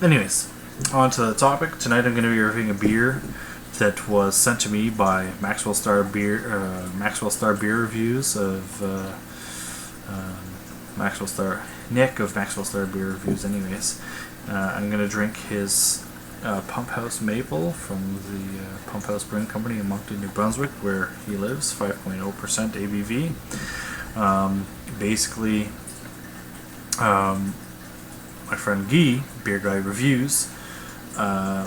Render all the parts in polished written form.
Anyways, on to the topic. Tonight I'm going to be reviewing a beer that was sent to me by Maxwell Star Beer Reviews of Maxwell Star Nick of Maxwell Star Beer Reviews. Anyways, I'm going to drink his Pumphouse Maple from the Pumphouse Brewing Company in Moncton, New Brunswhick, where he lives. 5.0% ABV. Basically, my friend Guy, Beer Guy Reviews,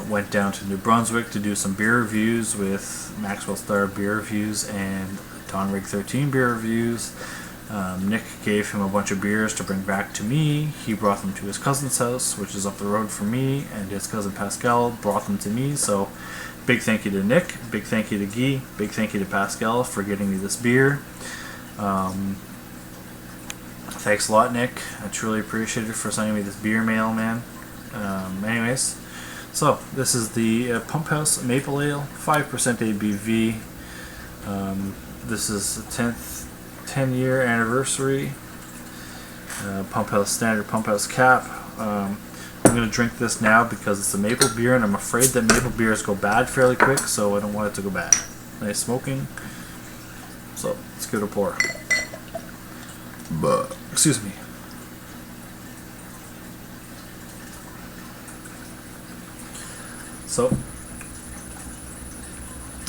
went down to New Brunswick to do some beer reviews with Maxwell Star Beer Reviews and Don Rig 13 Beer Reviews. Nick gave him a bunch of beers to bring back to me. He brought them to his cousin's house, which is up the road from me, and his cousin Pascal brought them to me. So big thank you to Nick, big thank you to Guy, big thank you to Pascal for getting me this beer. Thanks a lot, Nick. I truly appreciate it for sending me this beer mail, man. Anyways, so this is the Pumphouse Maple Ale, 5% ABV. This is the 10-year anniversary. Pumphouse Standard Pumphouse Cap. I'm going to drink this now because it's a maple beer, and I'm afraid that maple beers go bad fairly quick, so I don't want it to go bad. Nice smoking. So let's give it a pour. Excuse me. So,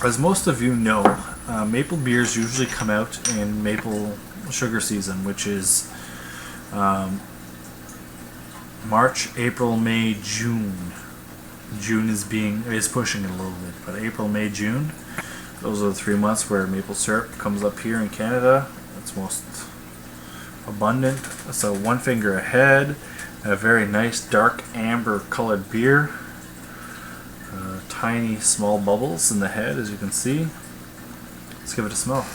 as most of you know, maple beers usually come out in maple sugar season, which is March, April, May, June. June is pushing it a little bit, but April, May, June, those are the 3 months where maple syrup comes up here in Canada. It's most abundant. So one finger ahead, a very nice dark amber colored beer. Tiny small bubbles in the head, as you can see. Let's give it a smell.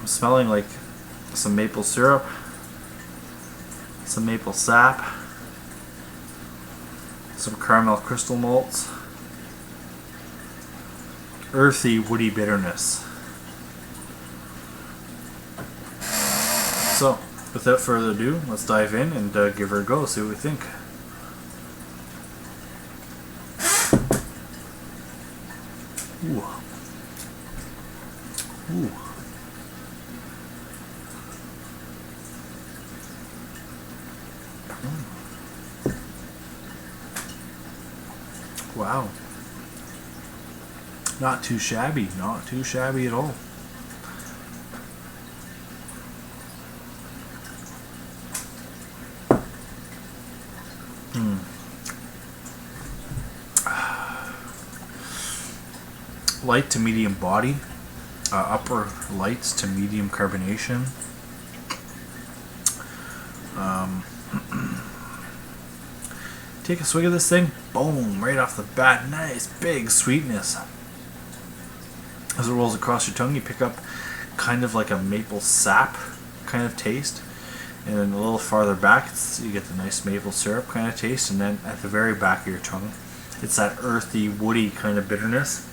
I'm smelling like some maple syrup, some maple sap, some caramel crystal malts, earthy, woody bitterness. So, without further ado, let's dive in and give her a go, see what we think. Ooh. Ooh. Wow. Not too shabby at all. Light to medium body, upper lights to medium carbonation. Take a swig of this thing, boom, right off the bat, nice big sweetness. As it rolls across your tongue, you pick up kind of like a maple sap kind of taste, and then a little farther back, you get the nice maple syrup kind of taste, and then at the very back of your tongue, it's that earthy, woody kind of bitterness,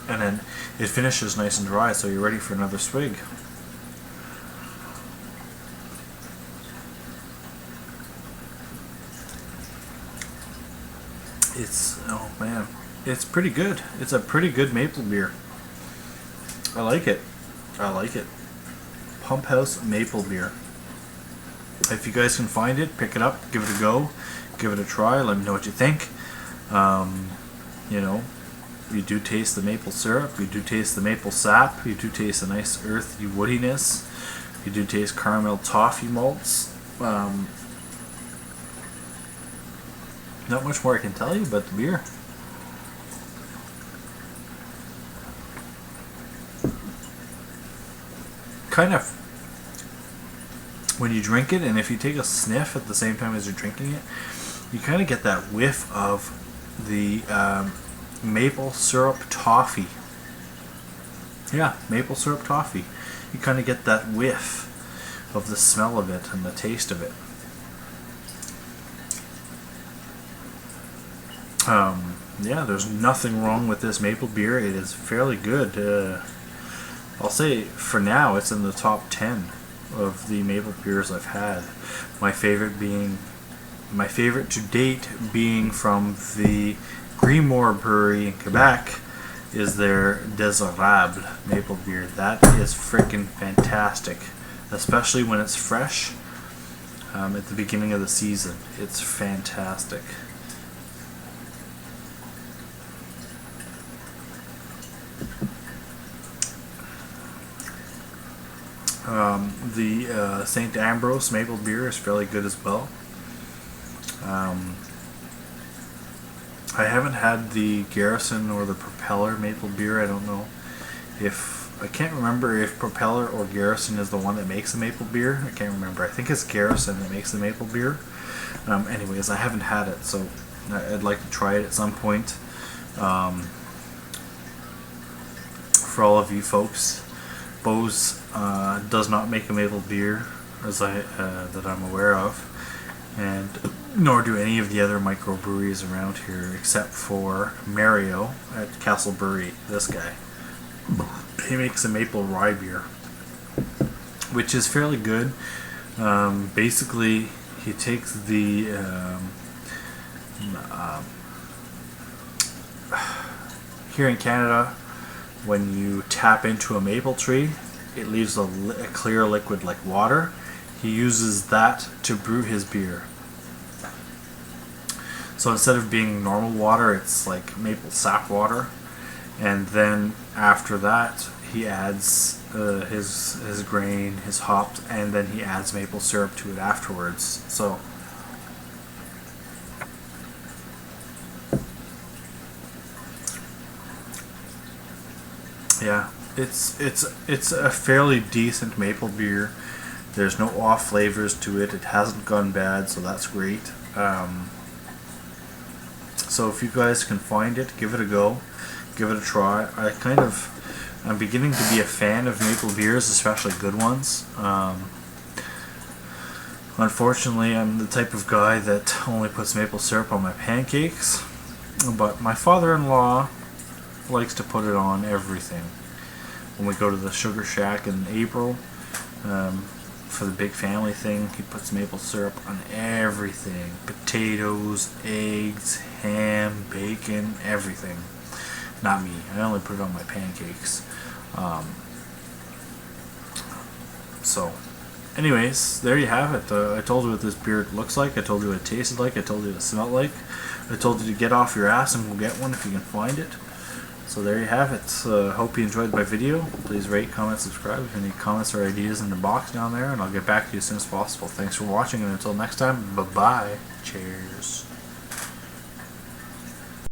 and then it finishes nice and dry, so you're ready for another swig. Oh man, it's pretty good. It's a pretty good maple beer. I like it. Pumphouse Maple Beer. If you guys can find it, pick it up, give it a go, give it a try, let me know what you think. You know, you do taste the maple syrup, you do taste the maple sap, you do taste a nice earthy woodiness, you do taste caramel toffee malts. Not much more I can tell you about the beer. Kind of, when you drink it, and if you take a sniff at the same time as you're drinking it, you kind of get that whiff of the maple syrup toffee. Yeah, maple syrup toffee. You kind of get that whiff of the smell of it and the taste of it. Yeah, there's nothing wrong with this maple beer. It is fairly good. I'll say for now it's in the top 10 of the maple beers I've had. My favorite to date being from the Greenmore Brewery in Quebec is their Désirable maple beer. That is freaking fantastic, especially when it's fresh at the beginning of the season. It's fantastic. The St. Ambrose maple beer is fairly good as well. I haven't had the Garrison or the Propeller maple beer. I don't know I can't remember if Propeller or Garrison is the one that makes the maple beer. I can't remember. I think it's Garrison that makes the maple beer. Anyways, I haven't had it, so I'd like to try it at some point. For all of you folks, Bose does not make a maple beer that I'm aware of, and nor do any of the other microbreweries around here, except for Mario at Castle Brewery. This guy, he makes a maple rye beer, which is fairly good. Basically, he takes the here in Canada, when you tap into a maple tree, it leaves a clear liquid like water. He uses that to brew his beer. So instead of being normal water, it's like maple sap water. And then after that, he adds his grain, his hops, and then he adds maple syrup to it afterwards. So yeah, it's a fairly decent maple beer. There's no off flavors to it. It hasn't gone bad, so that's great. So if you guys can find it, give it a go, give it a try. I'm beginning to be a fan of maple beers, especially good ones. Unfortunately, I'm the type of guy that only puts maple syrup on my pancakes, but my father-in-law likes to put it on everything. When we go to the Sugar Shack in April for the big family thing, he puts maple syrup on everything. Potatoes, eggs, ham, bacon, everything. Not me. I only put it on my pancakes. So anyways, there you have it. I told you what this beer looks like. I told you what it tasted like. I told you what it smelled like. I told you to get off your ass and go get one if you can find it. So there you have it. Hope you enjoyed my video. Please rate, comment, subscribe. If you have any comments or ideas in the box down there, and I'll get back to you as soon as possible. Thanks for watching, and until next time, bye-bye. Cheers.